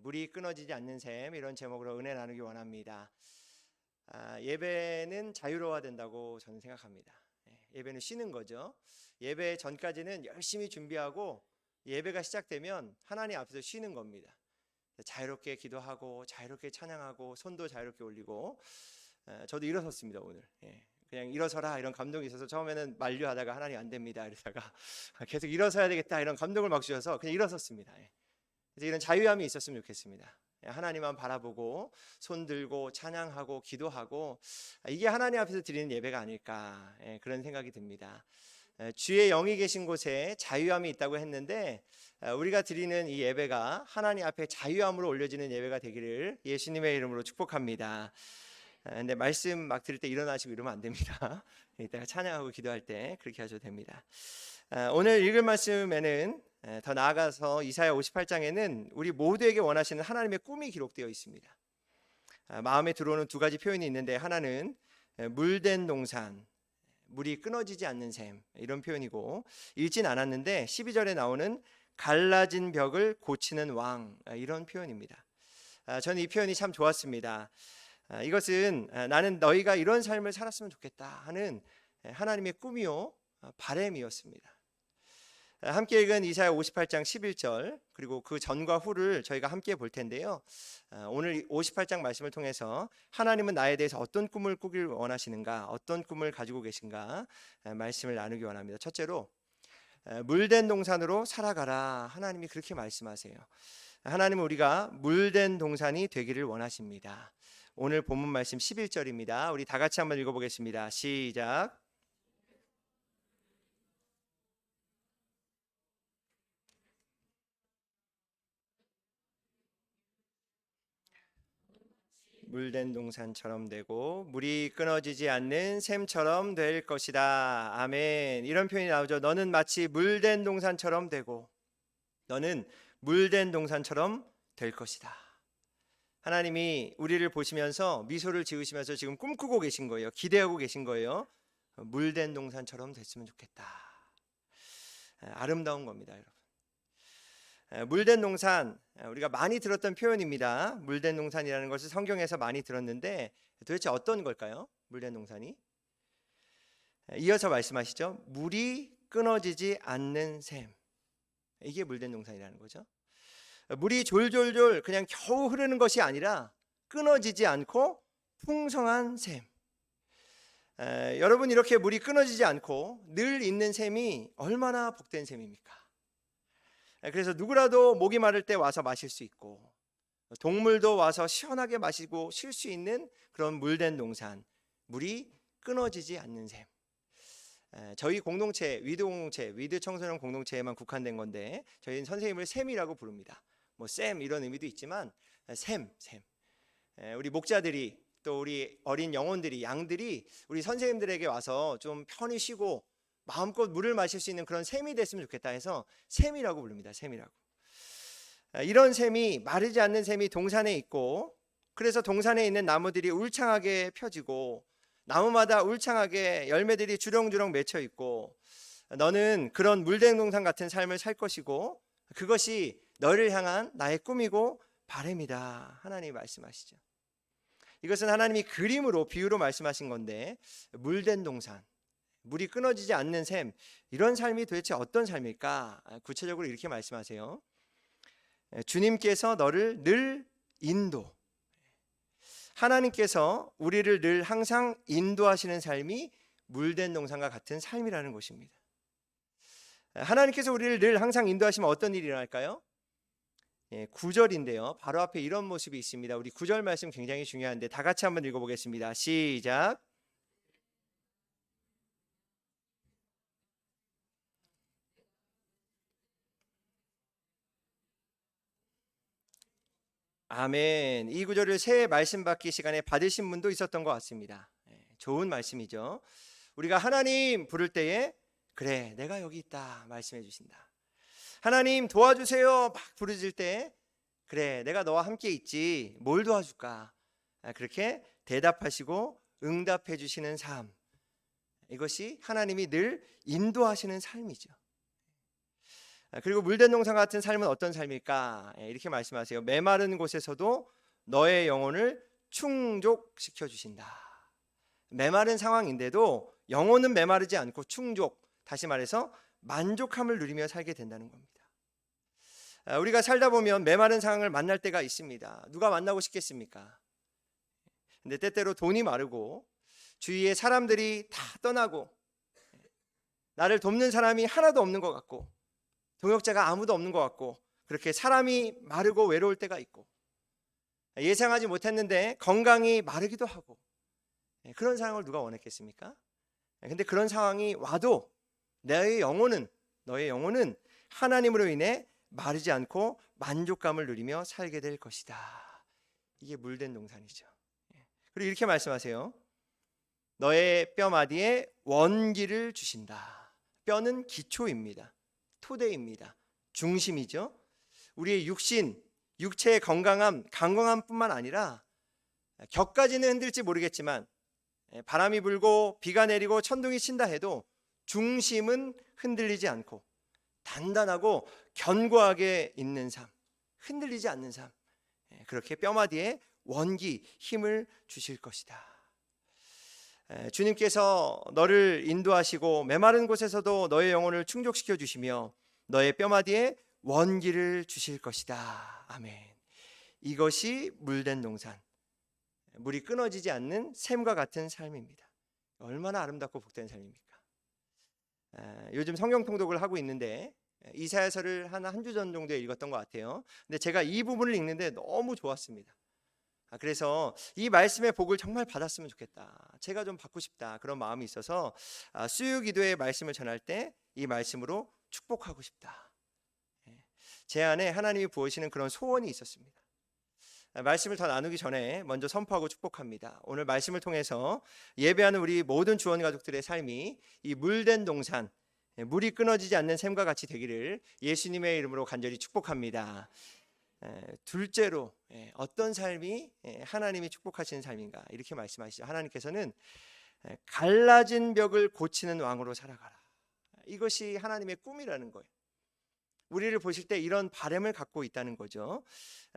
물이 끊어지지 않는 셈, 이런 제목으로 은혜 나누기 원합니다. 예배는 자유로워야 된다고 저는 생각합니다. 예배는 쉬는 거죠. 예배 전까지는 열심히 준비하고 예배가 시작되면 하나님 앞에서 쉬는 겁니다. 자유롭게 기도하고 자유롭게 찬양하고 손도 자유롭게 올리고, 저도 일어섰습니다 오늘. 그냥 일어서라 이런 감동이 있어서 처음에는 만류하다가 하나님 안 됩니다 이러다가 계속 일어서야 되겠다 이런 감동을 막 주셔서 그냥 일어섰습니다. 그래서 이런 자유함이 있었으면 좋겠습니다. 하나님만 바라보고 손 들고 찬양하고 기도하고, 이게 하나님 앞에서 드리는 예배가 아닐까, 그런 생각이 듭니다. 주의 영이 계신 곳에 자유함이 있다고 했는데, 우리가 드리는 이 예배가 하나님 앞에 자유함으로 올려지는 예배가 되기를 예수님의 이름으로 축복합니다. 근데 말씀 막 들을 때 일어나시고 이러면 안 됩니다. 이따가 찬양하고 기도할 때 그렇게 하셔도 됩니다. 오늘 읽을 말씀에는 더 나아가서 이사야 58장에는 우리 모두에게 원하시는 하나님의 꿈이 기록되어 있습니다. 마음에 들어오는 두 가지 표현이 있는데, 하나는 물된 동산, 물이 끊어지지 않는 셈, 이런 표현이고, 읽진 않았는데 12절에 나오는 갈라진 벽을 고치는 왕, 이런 표현입니다. 저는 이 표현이 참 좋았습니다. 이것은 나는 너희가 이런 삶을 살았으면 좋겠다 하는 하나님의 꿈이요 바람이었습니다. 함께 읽은 이사야 58장 11절, 그리고 그 전과 후를 저희가 함께 볼 텐데요. 오늘 58장 말씀을 통해서 하나님은 나에 대해서 어떤 꿈을 꾸길 원하시는가, 어떤 꿈을 가지고 계신가 말씀을 나누기 원합니다. 첫째로, 물된 동산으로 살아가라, 하나님이 그렇게 말씀하세요. 하나님은 우리가 물된 동산이 되기를 원하십니다. 오늘 본문 말씀 11절입니다. 우리 다 같이 한번 읽어보겠습니다. 시작. 물된 동산처럼 되고 물이 끊어지지 않는 샘처럼 될 것이다. 아멘. 이런 표현이 나오죠. 너는 마치 물된 동산처럼 되고, 너는 물된 동산처럼 될 것이다. 하나님이 우리를 보시면서 미소를 지으시면서 지금 꿈꾸고 계신 거예요. 기대하고 계신 거예요. 물된 동산처럼 됐으면 좋겠다. 아름다운 겁니다, 여러분. 물된 동산, 우리가 많이 들었던 표현입니다. 물된 동산이라는 것을 성경에서 많이 들었는데 도대체 어떤 걸까요? 물된 동산이 이어서 말씀하시죠. 물이 끊어지지 않는 샘, 이게 물된 동산이라는 거죠. 물이 졸졸졸 그냥 겨우 흐르는 것이 아니라 끊어지지 않고 풍성한 샘. 여러분, 이렇게 물이 끊어지지 않고 늘 있는 샘이 얼마나 복된 샘입니까? 그래서 누구라도 목이 마를 때 와서 마실 수 있고, 동물도 와서 시원하게 마시고 쉴 수 있는 그런 물된 동산, 물이 끊어지지 않는 샘. 저희 공동체, 위드 공동체, 위드 청소년 공동체에만 국한된 건데 저희는 선생님을 샘이라고 부릅니다. 뭐 샘 이런 의미도 있지만 샘. 우리 목자들이, 또 우리 어린 영혼들이, 양들이 우리 선생님들에게 와서 좀 편히 쉬고 마음껏 물을 마실 수 있는 그런 샘이 됐으면 좋겠다 해서 샘이라고 부릅니다. 샘이라고. 이런 샘이, 마르지 않는 샘이 동산에 있고, 그래서 동산에 있는 나무들이 울창하게 펴지고 나무마다 울창하게 열매들이 주렁주렁 맺혀 있고, 너는 그런 물된 동산 같은 삶을 살 것이고 그것이 너를 향한 나의 꿈이고 바람이다, 하나님이 말씀하시죠. 이것은 하나님이 그림으로, 비유로 말씀하신 건데, 물된 동산, 물이 끊어지지 않는 샘, 이런 삶이 도대체 어떤 삶일까? 구체적으로 이렇게 말씀하세요. 주님께서 너를 늘 인도, 하나님께서 우리를 늘 항상 인도하시는 삶이 물된 동산과 같은 삶이라는 것입니다. 하나님께서 우리를 늘 항상 인도하시면 어떤 일이 일어날까요? 9절인데요. 바로 앞에 이런 모습이 있습니다. 우리 9절 말씀 굉장히 중요한데 다 같이 한번 읽어보겠습니다. 시작. 아멘. 이 구절을 새해 말씀 받기 시간에 받으신 분도 있었던 것 같습니다. 좋은 말씀이죠. 우리가 하나님 부를 때에 그래, 내가 여기 있다 말씀해 주신다. 하나님 도와주세요 막 부르질 때 그래, 내가 너와 함께 있지, 뭘 도와줄까, 그렇게 대답하시고 응답해 주시는 삶, 이것이 하나님이 늘 인도하시는 삶이죠. 그리고 물된 동산 같은 삶은 어떤 삶일까? 이렇게 말씀하세요. 메마른 곳에서도 너의 영혼을 충족시켜 주신다. 메마른 상황인데도 영혼은 메마르지 않고 충족, 다시 말해서 만족함을 누리며 살게 된다는 겁니다. 우리가 살다 보면 메마른 상황을 만날 때가 있습니다. 누가 만나고 싶겠습니까? 근데 때때로 돈이 마르고 주위에 사람들이 다 떠나고 나를 돕는 사람이 하나도 없는 것 같고 동역자가 아무도 없는 것 같고 그렇게 사람이 마르고 외로울 때가 있고 예상하지 못했는데 건강이 마르기도 하고 그런 상황을 누가 원했겠습니까? 근데 그런 상황이 와도 너의 영혼은 하나님으로 인해 마르지 않고 만족감을 누리며 살게 될 것이다. 이게 물된 동산이죠. 그리고 이렇게 말씀하세요. 너의 뼈마디에 원기를 주신다. 뼈는 기초입니다. 토대입니다. 중심이죠. 우리의 육체의 강건함뿐만 아니라 격까지는 흔들지 모르겠지만 바람이 불고 비가 내리고 천둥이 친다 해도 중심은 흔들리지 않고 단단하고 견고하게 있는 삶, 흔들리지 않는 삶, 그렇게 뼈마디에 원기, 힘을 주실 것이다. 주님께서 너를 인도하시고 메마른 곳에서도 너의 영혼을 충족시켜 주시며 너의 뼈마디에 원기를 주실 것이다. 아멘. 이것이 물된 동산, 물이 끊어지지 않는 샘과 같은 삶입니다. 얼마나 아름답고 복된 삶입니까? 요즘 성경 통독을 하고 있는데 이사야서를 한 주 전 정도에 읽었던 것 같아요. 근데 제가 이 부분을 읽는데 너무 좋았습니다. 그래서 이 말씀의 복을 정말 받았으면 좋겠다. 제가 좀 받고 싶다. 그런 마음이 있어서 수요 기도의 말씀을 전할 때 이 말씀으로 축복하고 싶다. 제 안에 하나님이 부으시는 그런 소원이 있었습니다. 말씀을 더 나누기 전에 먼저 선포하고 축복합니다. 오늘 말씀을 통해서 예배하는 우리 모든 주원 가족들의 삶이 이 물된 동산, 물이 끊어지지 않는 샘과 같이 되기를 예수님의 이름으로 간절히 축복합니다. 둘째로 어떤 삶이 하나님이 축복하시는 삶인가 이렇게 말씀하시죠. 하나님께서는 갈라진 벽을 고치는 왕으로 살아가라. 이것이 하나님의 꿈이라는 거예요. 우리를 보실 때 이런 바람을 갖고 있다는 거죠.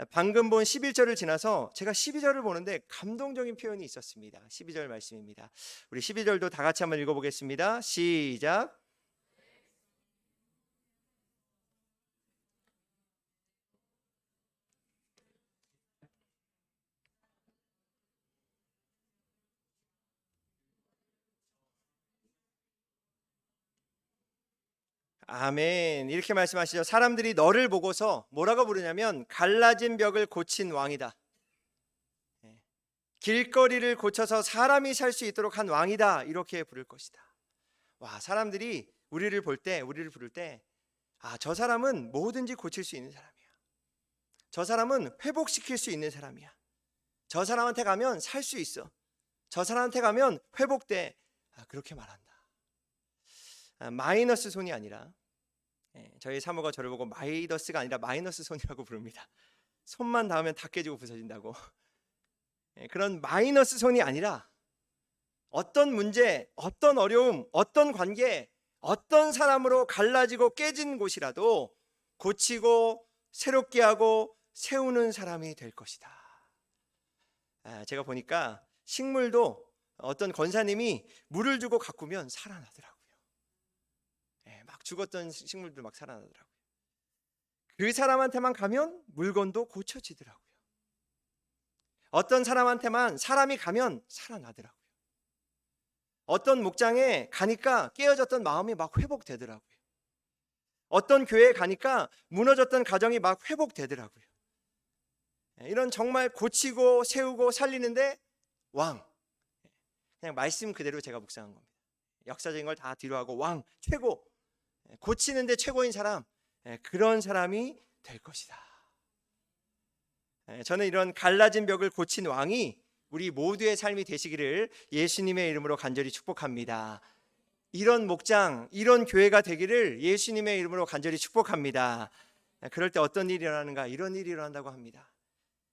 방금 본 11절을 지나서 제가 12절을 보는데 감동적인 표현이 있었습니다. 12절 말씀입니다. 우리 12절도 다 같이 한번 읽어보겠습니다. 시작. 아멘. 이렇게 말씀하시죠. 사람들이 너를 보고서 뭐라고 부르냐면 갈라진 벽을 고친 왕이다. 길거리를 고쳐서 사람이 살 수 있도록 한 왕이다. 이렇게 부를 것이다. 와, 사람들이 우리를 부를 때 저 사람은 뭐든지 고칠 수 있는 사람이야. 저 사람은 회복시킬 수 있는 사람이야. 저 사람한테 가면 살 수 있어. 저 사람한테 가면 회복돼. 그렇게 말한다. 마이너스 손이 아니라 저희 사모가 저를 보고 마이너스가 아니라 마이너스 손이라고 부릅니다. 손만 닿으면 다 깨지고 부서진다고. 그런 마이너스 손이 아니라 어떤 문제, 어떤 어려움, 어떤 관계, 어떤 사람으로 갈라지고 깨진 곳이라도 고치고 새롭게 하고 세우는 사람이 될 것이다. 제가 보니까 식물도 어떤 권사님이 물을 주고 가꾸면 살아나더라고요. 막 죽었던 식물들 막 살아나더라고요. 그 사람한테만 가면 물건도 고쳐지더라고요. 어떤 사람한테만 사람이 가면 살아나더라고요. 어떤 목장에 가니까 깨어졌던 마음이 막 회복되더라고요. 어떤 교회에 가니까 무너졌던 가정이 막 회복되더라고요. 이런 정말 고치고 세우고 살리는데 왕, 그냥 말씀 그대로 제가 묵상한 겁니다. 역사적인 걸 다 뒤로 하고 왕, 최고, 고치는데 최고인 사람, 그런 사람이 될 것이다. 저는 이런 갈라진 벽을 고친 왕이 우리 모두의 삶이 되시기를 예수님의 이름으로 간절히 축복합니다. 이런 목장, 이런 교회가 되기를 예수님의 이름으로 간절히 축복합니다. 그럴 때 어떤 일이 일어나는가? 이런 일이 일어난다고 합니다.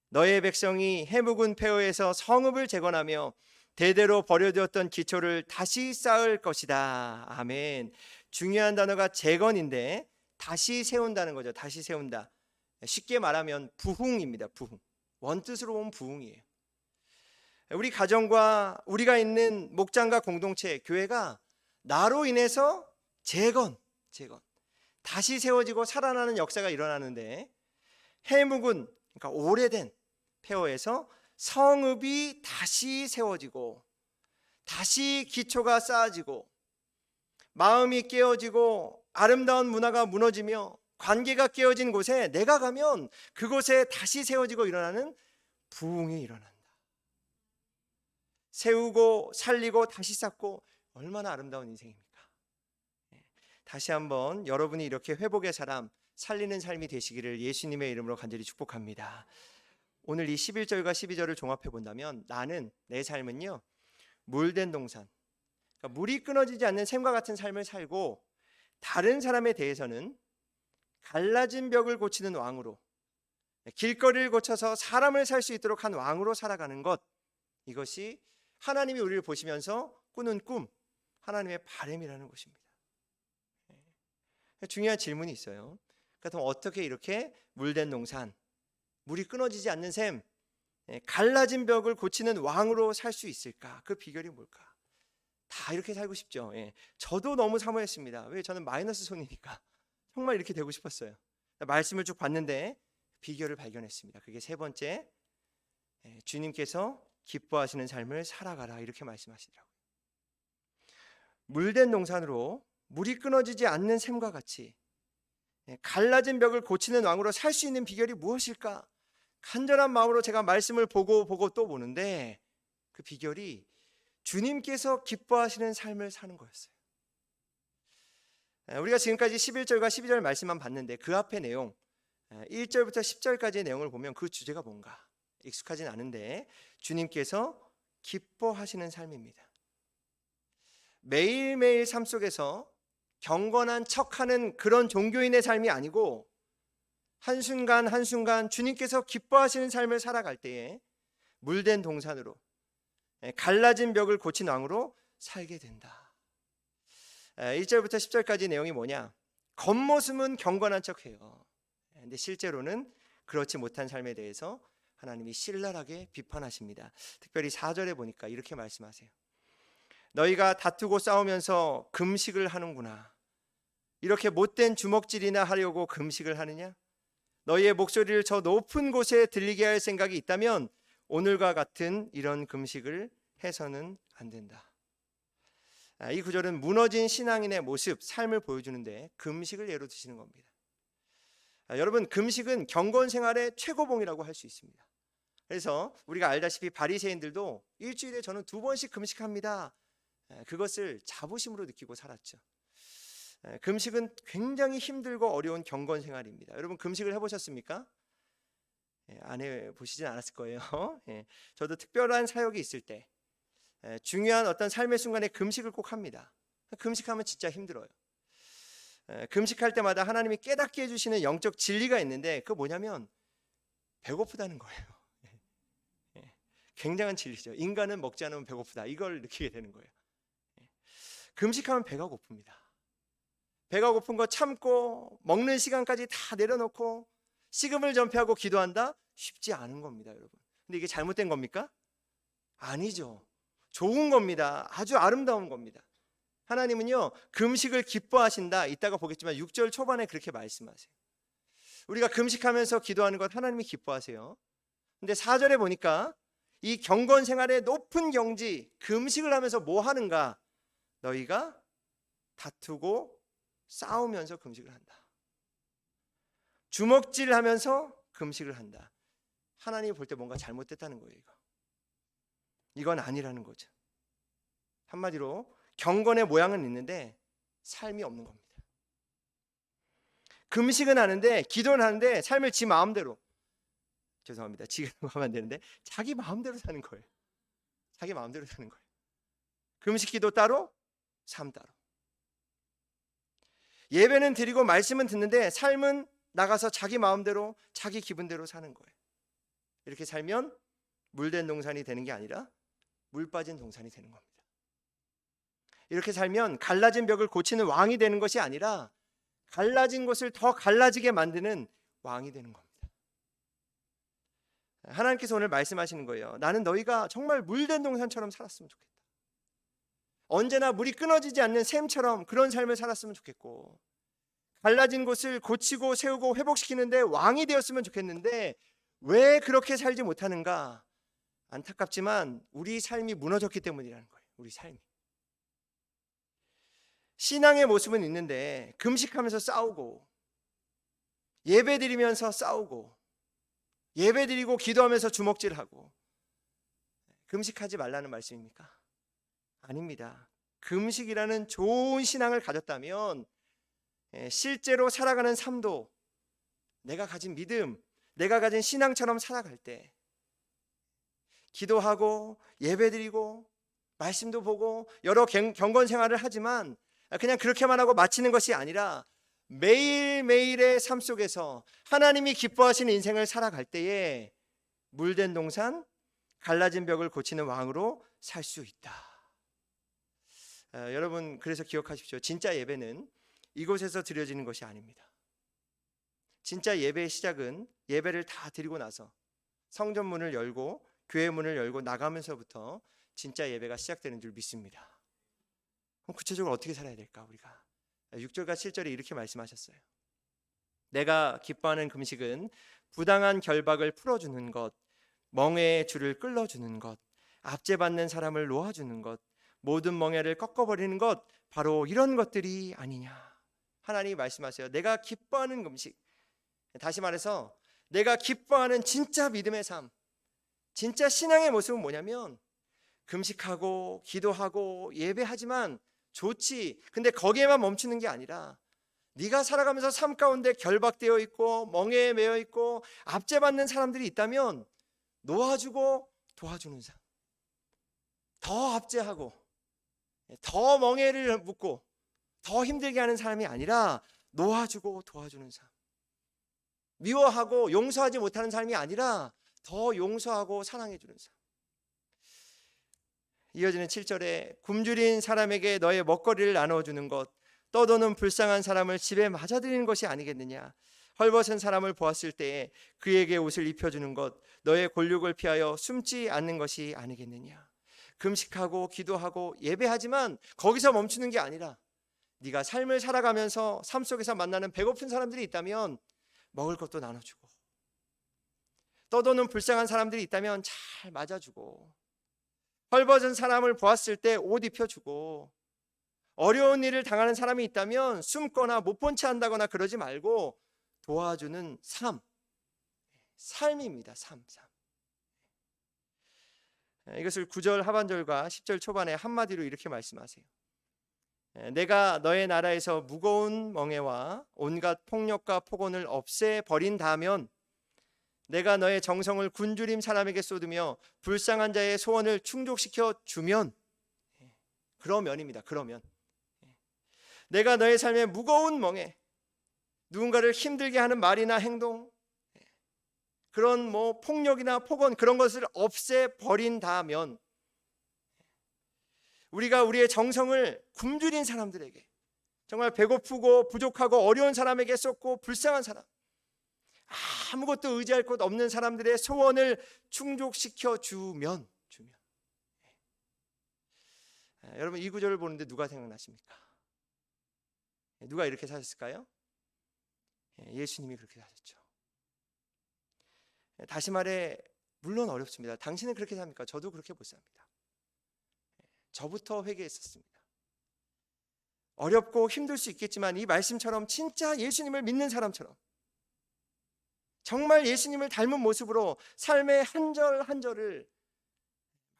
너의 백성이 해묵은 폐허에서 성읍을 재건하며 대대로 버려두었던 기초를 다시 쌓을 것이다. 아멘. 중요한 단어가 재건인데 다시 세운다는 거죠. 다시 세운다. 쉽게 말하면 부흥입니다. 부흥. 원뜻으로 보면 부흥이에요. 우리 가정과 우리가 있는 목장과 공동체, 교회가 나로 인해서 재건, 다시 세워지고 살아나는 역사가 일어나는데, 해묵은, 그러니까 오래된 폐허에서 성읍이 다시 세워지고, 다시 기초가 쌓아지고, 마음이 깨어지고, 아름다운 문화가 무너지며 관계가 깨어진 곳에 내가 가면 그곳에 다시 세워지고 일어나는 부흥이 일어난다. 세우고 살리고 다시 쌓고, 얼마나 아름다운 인생입니까? 다시 한번 여러분이 이렇게 회복의 사람, 살리는 삶이 되시기를 예수님의 이름으로 간절히 축복합니다. 오늘 이 11절과 12절을 종합해 본다면, 나는, 내 삶은요, 물된 동산, 그러니까 물이 끊어지지 않는 샘과 같은 삶을 살고, 다른 사람에 대해서는 갈라진 벽을 고치는 왕으로, 길거리를 고쳐서 사람을 살 수 있도록 한 왕으로 살아가는 것, 이것이 하나님이 우리를 보시면서 꾸는 꿈, 하나님의 바람이라는 것입니다. 중요한 질문이 있어요. 그럼 어떻게 이렇게 물된 동산, 물이 끊어지지 않는 샘, 갈라진 벽을 고치는 왕으로 살 수 있을까? 그 비결이 뭘까? 다 이렇게 살고 싶죠. 저도 너무 사모했습니다. 왜? 저는 마이너스 손이니까 정말 이렇게 되고 싶었어요. 말씀을 쭉 봤는데 비결을 발견했습니다. 그게 세 번째, 주님께서 기뻐하시는 삶을 살아가라, 이렇게 말씀하시더라고요. 물된 동산으로 물이 끊어지지 않는 샘과 같이 갈라진 벽을 고치는 왕으로 살 수 있는 비결이 무엇일까? 간절한 마음으로 제가 말씀을 보고 또 보는데, 그 비결이 주님께서 기뻐하시는 삶을 사는 거였어요. 우리가 지금까지 11절과 12절 말씀만 봤는데, 그 앞의 내용 1절부터 10절까지의 내용을 보면 그 주제가 뭔가 익숙하진 않은데, 주님께서 기뻐하시는 삶입니다. 매일매일 삶 속에서 경건한 척하는 그런 종교인의 삶이 아니고, 한순간 한순간 주님께서 기뻐하시는 삶을 살아갈 때에 물된 동산으로, 갈라진 벽을 고친 왕으로 살게 된다. 1절부터 10절까지 내용이 뭐냐? 겉모습은 경건한 척해요. 근데 실제로는 그렇지 못한 삶에 대해서 하나님이 신랄하게 비판하십니다. 특별히 4절에 보니까 이렇게 말씀하세요. 너희가 다투고 싸우면서 금식을 하는구나. 이렇게 못된 주먹질이나 하려고 금식을 하느냐? 너희의 목소리를 저 높은 곳에 들리게 할 생각이 있다면 오늘과 같은 이런 금식을 해서는 안 된다. 이 구절은 무너진 신앙인의 모습, 삶을 보여주는데 금식을 예로 드시는 겁니다. 여러분, 금식은 경건 생활의 최고봉이라고 할 수 있습니다. 그래서 우리가 알다시피 바리새인들도 일주일에 저는 2번씩 금식합니다. 그것을 자부심으로 느끼고 살았죠. 금식은 굉장히 힘들고 어려운 경건 생활입니다. 여러분, 금식을 해보셨습니까? 안 해보시진 않았을 거예요. 저도 특별한 사역이 있을 때, 중요한 어떤 삶의 순간에 금식을 꼭 합니다. 금식하면 진짜 힘들어요. 금식할 때마다 하나님이 깨닫게 해주시는 영적 진리가 있는데, 그거 뭐냐면 배고프다는 거예요. 굉장한 진리죠. 인간은 먹지 않으면 배고프다, 이걸 느끼게 되는 거예요. 금식하면 배가 고픕니다. 배가 고픈 거 참고 먹는 시간까지 다 내려놓고 식음을 전폐하고 기도한다? 쉽지 않은 겁니다, 여러분. 근데 이게 잘못된 겁니까? 아니죠. 좋은 겁니다. 아주 아름다운 겁니다. 하나님은요, 금식을 기뻐하신다. 이따가 보겠지만 6절 초반에 그렇게 말씀하세요. 우리가 금식하면서 기도하는 것 하나님이 기뻐하세요. 근데 4절에 보니까 이 경건 생활의 높은 경지, 금식을 하면서 뭐 하는가? 너희가 다투고 싸우면서 금식을 한다. 주먹질하면서 금식을 한다. 하나님이 볼 때 뭔가 잘못됐다는 거예요. 이건 아니라는 거죠. 한마디로 경건의 모양은 있는데 삶이 없는 겁니다. 금식은 하는데, 기도는 하는데 삶을 지 마음대로, 죄송합니다, 지금 하면 안 되는데 자기 마음대로 사는 거예요. 자기 마음대로 사는 거예요. 금식 기도 따로, 삶 따로. 예배는 드리고 말씀은 듣는데 삶은 나가서 자기 마음대로 자기 기분대로 사는 거예요. 이렇게 살면 물된 동산이 되는 게 아니라 물 빠진 동산이 되는 겁니다. 이렇게 살면 갈라진 벽을 고치는 왕이 되는 것이 아니라 갈라진 곳을 더 갈라지게 만드는 왕이 되는 겁니다. 하나님께서 오늘 말씀하시는 거예요. 나는 너희가 정말 물된 동산처럼 살았으면 좋겠다. 언제나 물이 끊어지지 않는 샘처럼 그런 삶을 살았으면 좋겠고, 갈라진 곳을 고치고 세우고 회복시키는데 왕이 되었으면 좋겠는데 왜 그렇게 살지 못하는가? 안타깝지만 우리 삶이 무너졌기 때문이라는 거예요. 우리 삶이. 신앙의 모습은 있는데 금식하면서 싸우고, 예배드리면서 싸우고, 예배드리고 기도하면서 주먹질하고. 금식하지 말라는 말씀입니까? 아닙니다. 금식이라는 좋은 신앙을 가졌다면 실제로 살아가는 삶도 내가 가진 믿음, 내가 가진 신앙처럼 살아갈 때, 기도하고 예배드리고 말씀도 보고 여러 경건 생활을 하지만 그냥 그렇게만 하고 마치는 것이 아니라 매일매일의 삶 속에서 하나님이 기뻐하시는 인생을 살아갈 때에 물된 동산, 갈라진 벽을 고치는 왕으로 살 수 있다. 여러분, 그래서 기억하십시오. 진짜 예배는 이곳에서 드려지는 것이 아닙니다. 진짜 예배의 시작은 예배를 다 드리고 나서 성전 문을 열고 교회 문을 열고 나가면서부터 진짜 예배가 시작되는 줄 믿습니다. 그럼 구체적으로 어떻게 살아야 될까? 우리가 6절과 7절에 이렇게 말씀하셨어요. 내가 기뻐하는 금식은 부당한 결박을 풀어주는 것, 멍에의 줄을 끌어주는 것, 압제받는 사람을 놓아주는 것, 모든 멍에를 꺾어버리는 것, 바로 이런 것들이 아니냐. 하나님이 말씀하세요. 내가 기뻐하는 금식, 다시 말해서 내가 기뻐하는 진짜 믿음의 삶, 진짜 신앙의 모습은 뭐냐면 금식하고 기도하고 예배하지만 좋지. 근데 거기에만 멈추는 게 아니라 네가 살아가면서 삶 가운데 결박되어 있고 멍에에 매여 있고 압제받는 사람들이 있다면 놓아주고 도와주는 삶, 더 압제하고 더 멍에를 묶고 더 힘들게 하는 사람이 아니라 놓아주고 도와주는 삶, 미워하고 용서하지 못하는 삶이 아니라 더 용서하고 사랑해주는 삶. 이어지는 7절에 굶주린 사람에게 너의 먹거리를 나눠주는 것, 떠도는 불쌍한 사람을 집에 맞아들이는 것이 아니겠느냐. 헐벗은 사람을 보았을 때에 그에게 옷을 입혀주는 것, 너의 골육을 피하여 숨지 않는 것이 아니겠느냐. 금식하고 기도하고 예배하지만 거기서 멈추는 게 아니라 네가 삶을 살아가면서 삶 속에서 만나는 배고픈 사람들이 있다면 먹을 것도 나눠주고, 떠도는 불쌍한 사람들이 있다면 잘 맞아주고, 헐벗은 사람을 보았을 때 옷 입혀주고, 어려운 일을 당하는 사람이 있다면 숨거나 못 본 채 한다거나 그러지 말고 도와주는 삶입니다. 삶. 이것을 9절 하반절과 10절 초반에 한마디로 이렇게 말씀하세요. 내가 너의 나라에서 무거운 멍에와 온갖 폭력과 폭언을 없애버린다면, 내가 너의 정성을 굶주린 사람에게 쏟으며 불쌍한 자의 소원을 충족시켜 주면, 그러면입니다. 그러면 내가 너의 삶에 무거운 멍에, 누군가를 힘들게 하는 말이나 행동, 그런 폭력이나 폭언, 그런 것을 없애버린다면, 우리가 우리의 정성을 굶주린 사람들에게, 정말 배고프고 부족하고 어려운 사람에게 쏟고, 불쌍한 사람, 아무것도 의지할 곳 없는 사람들의 소원을 충족시켜 주면. 여러분, 이 구절을 보는데 누가 생각나십니까? 누가 이렇게 사셨을까요? 예수님이 그렇게 사셨죠. 다시 말해, 물론 어렵습니다. 당신은 그렇게 삽니까? 저도 그렇게 못 삽니다. 저부터 회개했었습니다. 어렵고 힘들 수 있겠지만 이 말씀처럼 진짜 예수님을 믿는 사람처럼, 정말 예수님을 닮은 모습으로 삶의 한 절 한 절을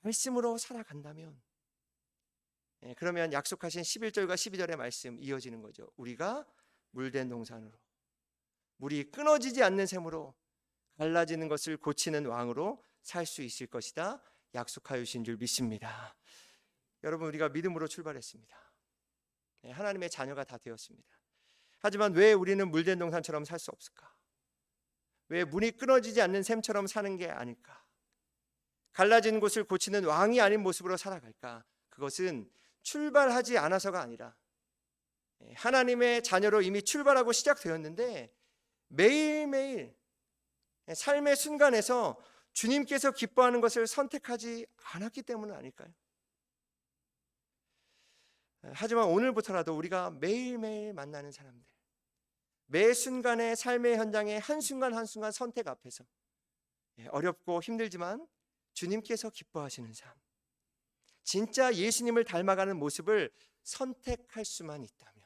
말씀으로 살아간다면, 그러면 약속하신 11절과 12절의 말씀 이어지는 거죠. 우리가 물된 동산으로, 물이 끊어지지 않는 샘으로, 갈라지는 것을 고치는 왕으로 살 수 있을 것이다 약속하여 주신 줄 믿습니다. 여러분, 우리가 믿음으로 출발했습니다. 하나님의 자녀가 다 되었습니다. 하지만 왜 우리는 물된 동산처럼 살 수 없을까? 왜 물이 끊어지지 않는 샘처럼 사는 게 아닐까? 갈라진 곳을 고치는 왕이 아닌 모습으로 살아갈까? 그것은 출발하지 않아서가 아니라 하나님의 자녀로 이미 출발하고 시작되었는데 매일매일 삶의 순간에서 주님께서 기뻐하는 것을 선택하지 않았기 때문은 아닐까요? 하지만 오늘부터라도 우리가 매일매일 만나는 사람들, 매 순간의 삶의 현장의 한순간 한순간 선택 앞에서 어렵고 힘들지만 주님께서 기뻐하시는 삶, 진짜 예수님을 닮아가는 모습을 선택할 수만 있다면,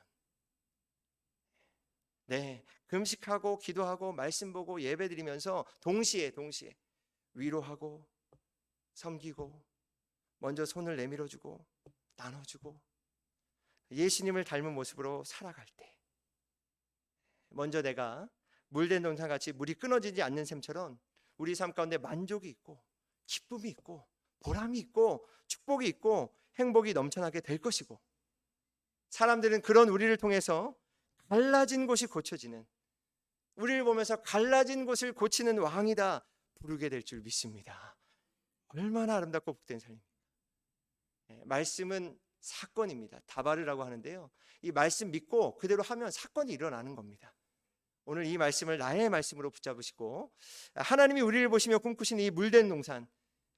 금식하고 기도하고 말씀 보고 예배드리면서 동시에 위로하고 섬기고 먼저 손을 내밀어주고 나눠주고 예수님을 닮은 모습으로 살아갈 때, 먼저 내가 물된 동산같이 물이 끊어지지 않는 셈처럼 우리 삶 가운데 만족이 있고 기쁨이 있고 보람이 있고 축복이 있고 행복이 넘쳐나게 될 것이고, 사람들은 그런 우리를 통해서 갈라진 곳이 고쳐지는, 우리를 보면서 갈라진 곳을 고치는 왕이다 부르게 될 줄 믿습니다. 얼마나 아름답고 복된 삶입니까? 말씀은 사건입니다. 다바르라고 하는데요, 이 말씀 믿고 그대로 하면 사건이 일어나는 겁니다. 오늘 이 말씀을 나의 말씀으로 붙잡으시고, 하나님이 우리를 보시며 꿈꾸신 이 물된 동산,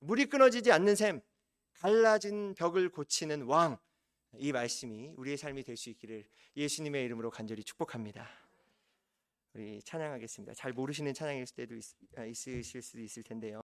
물이 끊어지지 않는 셈, 갈라진 벽을 고치는 왕, 이 말씀이 우리의 삶이 될 수 있기를 예수님의 이름으로 간절히 축복합니다. 우리 찬양하겠습니다. 잘 모르시는 찬양일 때도 있으실 수도 있을 텐데요.